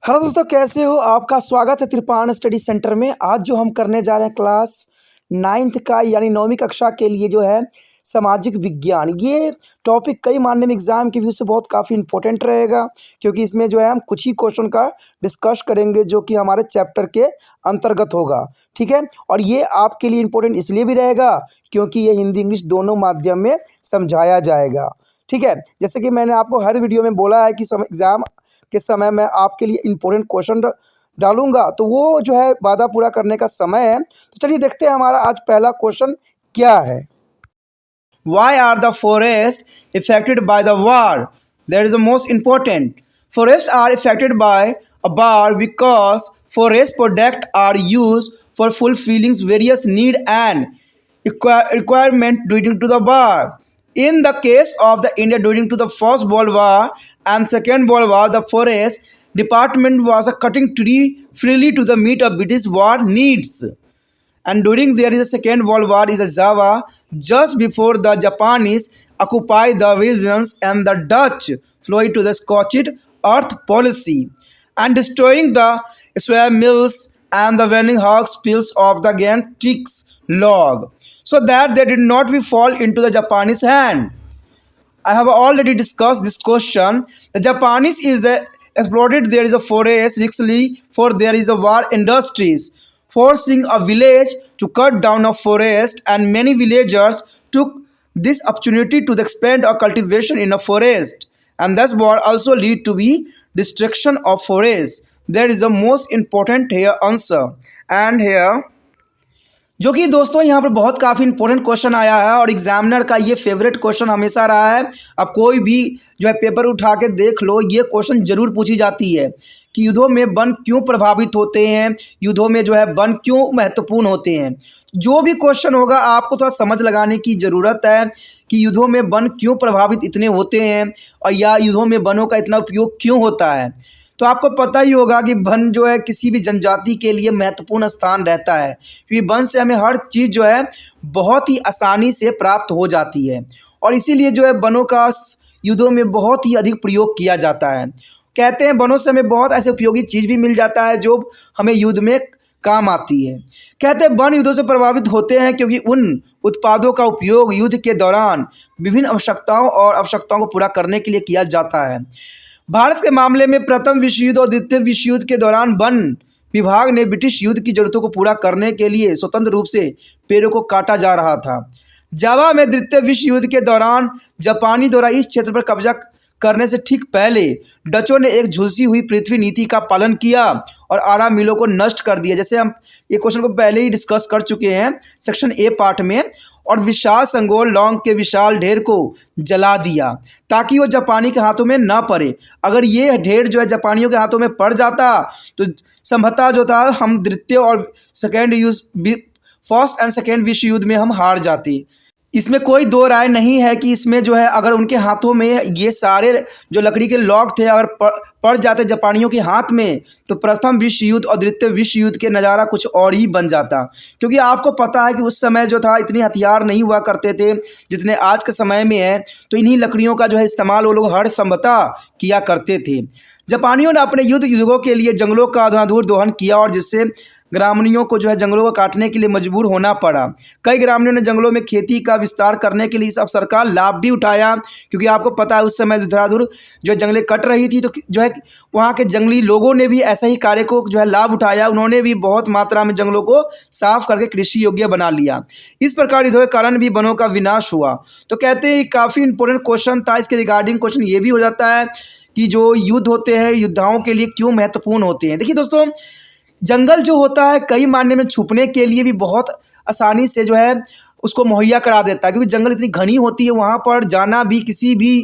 Hello दोस्तों, कैसे हो? आपका स्वागत है त्रिपाण स्टडी सेंटर में। आज जो हम करने जा रहे हैं क्लास 9th का यानी 9वीं कक्षा के लिए जो है सामाजिक विज्ञान। ये टॉपिक कई मानने में एग्ज़ाम के व्यू से बहुत काफ़ी इंपॉर्टेंट रहेगा, क्योंकि इसमें जो है हम कुछ ही क्वेश्चन का डिस्कस करेंगे जो कि हमारे चैप्टर के अंतर्गत होगा। ठीक है, और ये आपके लिए इम्पोर्टेंट इसलिए भी रहेगा क्योंकि ये हिंदी इंग्लिश दोनों माध्यम में समझाया जाएगा। ठीक है, जैसे कि मैंने आपको हर वीडियो में बोला है कि एग्ज़ाम के समय मैं आपके लिए इम्पोर्टेंट क्वेश्चन डालूंगा, तो वो जो है वादा पूरा करने का समय है। तो चलिए देखते हैं हमारा आज पहला क्वेश्चन क्या है। Why are the forests affected by the war? That is the most important. Forests are affected by a war because forest products are used for fulfilling various need and requirement during to the war. In the case of the India during to the First World War and Second World War, the forest department was cutting tree freely to the meet of British war needs. And during there is a Second World War is a Java, just before the Japanese occupied the regions and the Dutch flew to the scorched earth policy and destroying the sway mills and the vending hogs pills of the Gantrix log, so that they did not fall into the Japanese hand. I have already discussed this question. The Japanese is the exploited there is a forest richly for there is a war industries, forcing a village to cut down a forest, and many villagers took this opportunity to expand a cultivation in a forest, and thus war also lead to be destruction of forest. There is a most important here answer, and here जो कि दोस्तों यहाँ पर बहुत काफ़ी important question आया है और एग्जामिनर का ये फेवरेट क्वेश्चन हमेशा रहा है। अब कोई भी जो है पेपर उठा के देख लो, ये क्वेश्चन जरूर पूछी जाती है कि युद्धों में वन क्यों प्रभावित होते हैं, युद्धों में जो है वन क्यों महत्वपूर्ण होते हैं। जो भी क्वेश्चन होगा आपको थोड़ा समझ लगाने की ज़रूरत है कि युद्धों में वन क्यों प्रभावित इतने होते हैं और या युद्धों में वनों का इतना उपयोग क्यों होता है। तो आपको पता ही होगा कि वन जो है किसी भी जनजाति के लिए महत्वपूर्ण स्थान रहता है, क्योंकि वन से हमें हर चीज़ जो है बहुत ही आसानी से प्राप्त हो जाती है और इसीलिए जो है वनों का युद्धों में बहुत ही अधिक प्रयोग किया जाता है। कहते हैं वनों से हमें बहुत ऐसे उपयोगी चीज़ भी मिल जाता है जो हमें युद्ध में काम आती है। कहते हैं वन युद्धों से प्रभावित होते हैं क्योंकि उन उत्पादों का उपयोग युद्ध के दौरान विभिन्न आवश्यकताओं को पूरा करने के लिए किया जाता है। भारत के मामले में प्रथम विश्व युद्ध और द्वितीय विश्व युद्ध के दौरान वन विभाग ने ब्रिटिश युद्ध की जरूरतों को पूरा करने के लिए स्वतंत्र रूप से पेड़ों को काटा जा रहा था। जावा में द्वितीय विश्व युद्ध के दौरान जापानी द्वारा इस क्षेत्र पर कब्जा करने से ठीक पहले डचों ने एक झुलसी हुई पृथ्वी नीति का पालन किया और आरा मिलों को नष्ट कर दिया। जैसे हम ये क्वेश्चन को पहले ही डिस्कस कर चुके हैं सेक्शन ए पार्ट में, और विशाल संगोल लौंग के विशाल ढेर को जला दिया ताकि वो जापानी के हाथों में ना पड़े। अगर ये ढेर जो है जापानियों के हाथों में पड़ जाता तो संभवतः जो था हम द्वितीय और फर्स्ट एंड सेकेंड विश्व युद्ध में हम हार जाते। इसमें कोई दो राय नहीं है कि इसमें जो है अगर उनके हाथों में ये सारे जो लकड़ी के लॉग थे अगर पड़ जाते जापानियों के हाथ में, तो प्रथम विश्व युद्ध और द्वितीय विश्व युद्ध के नज़ारा कुछ और ही बन जाता। क्योंकि आपको पता है कि उस समय जो था इतने हथियार नहीं हुआ करते थे जितने आज के समय में है, तो इन्हीं लकड़ियों का जो है इस्तेमाल वो लोग हर संभवतः किया करते थे। जापानियों ने अपने युद्धों के लिए जंगलों का अंधाधुंध दोहन किया और जिससे ग्रामीणों को जो है जंगलों को काटने के लिए मजबूर होना पड़ा। कई ग्रामीणों ने जंगलों में खेती का विस्तार करने के लिए इस अवसर का लाभ भी उठाया, क्योंकि आपको पता है उस समय धुंधुर जो जंगलें कट रही थी, तो जो है वहाँ के जंगली लोगों ने भी ऐसा ही कार्य को जो है लाभ उठाया। उन्होंने भी बहुत मात्रा में जंगलों को साफ करके कृषि योग्य बना लिया। इस प्रकार युद्धों के कारण भी वनों का विनाश हुआ। तो कहते हैं काफ़ी इंपॉर्टेंट क्वेश्चन था। इसके रिगार्डिंग क्वेश्चन ये भी हो जाता है कि जो युद्ध होते हैं योद्धाओं के लिए क्यों महत्वपूर्ण होते हैं। देखिए दोस्तों, जंगल जो होता है कई मायने में छुपने के लिए भी बहुत आसानी से जो है उसको मुहैया करा देता है, क्योंकि जंगल इतनी घनी होती है, वहाँ पर जाना भी किसी भी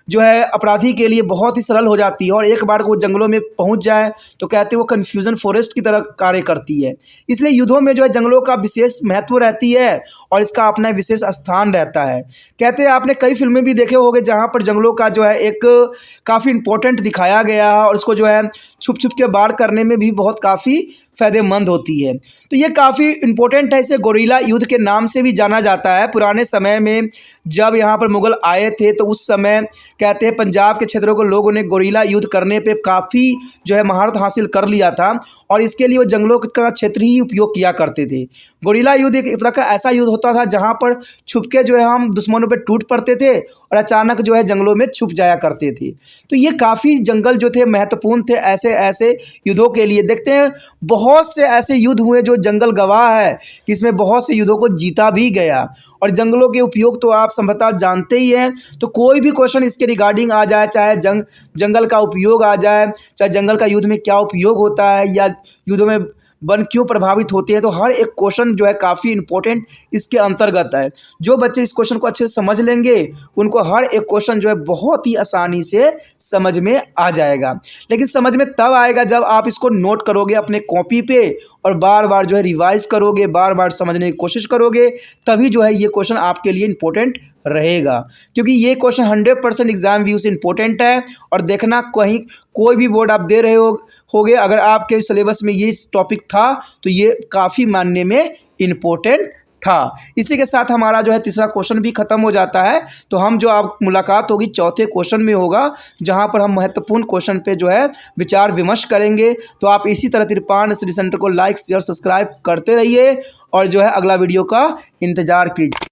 जो है अपराधी के लिए बहुत ही सरल हो जाती है। और एक बार वो जंगलों में पहुँच जाए तो कहते हैं वो कन्फ्यूज़न फॉरेस्ट की तरह कार्य करती है। इसलिए युद्धों में जो है जंगलों का विशेष महत्व रहती है और इसका अपना विशेष स्थान रहता है। कहते हैं आपने कई फिल्में भी देखे होंगे जहाँ पर जंगलों का जो है एक काफ़ी इंपॉर्टेंट दिखाया गया है और इसको जो है छुप छुप के वार करने में भी बहुत काफ़ी फ़ायदेमंद होती है। तो ये काफ़ी इम्पोर्टेंट है, इसे गोरिल्ला युद्ध के नाम से भी जाना जाता है। पुराने समय में जब यहाँ पर मुग़ल आए थे तो उस समय कहते हैं पंजाब के क्षेत्रों को लोगों ने गोरिल्ला युद्ध करने पे काफ़ी जो है महारत हासिल कर लिया था और इसके लिए वो जंगलों का क्षेत्र ही उपयोग किया करते थे। गोरिल्ला युद्ध एक तरह का ऐसा युद्ध होता था जहाँ पर छुपके जो है हम दुश्मनों पे टूट पड़ते थे और अचानक जो है जंगलों में छुप जाया करते थे। तो ये काफ़ी जंगल जो थे महत्वपूर्ण थे ऐसे ऐसे युद्धों के लिए। देखते हैं बहुत से ऐसे युद्ध हुए जो जंगल गवाह है कि इसमें बहुत से युद्धों को जीता भी गया। और जंगलों के उपयोग तो आप संभवतः जानते ही हैं। तो कोई भी क्वेश्चन इसके रिगार्डिंग आ जाए, चाहे जंगल का उपयोग आ जाए, चाहे जंगल का युद्ध में क्या उपयोग होता है या युद्धों में वन क्यों प्रभावित होते हैं, तो हर एक क्वेश्चन जो है काफ़ी इंपॉर्टेंट इसके अंतर्गत है। जो बच्चे इस क्वेश्चन को अच्छे से समझ लेंगे उनको हर एक क्वेश्चन जो है बहुत ही आसानी से समझ में आ जाएगा। लेकिन समझ में तब आएगा जब आप इसको नोट करोगे अपने कॉपी पे और बार बार जो है रिवाइज करोगे, बार बार समझने की कोशिश करोगे, तभी जो है ये क्वेश्चन आपके लिए इम्पोर्टेंट रहेगा। क्योंकि ये क्वेश्चन 100% एग्जाम व्यू से इम्पोर्टेंट है। और देखना कहीं कोई भी बोर्ड आप दे रहे होगे, अगर आपके सिलेबस में ये टॉपिक था तो ये काफ़ी मानने में इम्पोर्टेंट था। इसी के साथ हमारा जो है तीसरा क्वेश्चन भी खत्म हो जाता है। तो हम जो आप मुलाकात होगी चौथे क्वेश्चन में होगा, जहां पर हम महत्वपूर्ण क्वेश्चन पे जो है विचार विमर्श करेंगे। तो आप इसी तरह तिरपान स्टडी सेंटर को लाइक शेयर सब्सक्राइब करते रहिए और जो है अगला वीडियो का इंतजार कीजिए।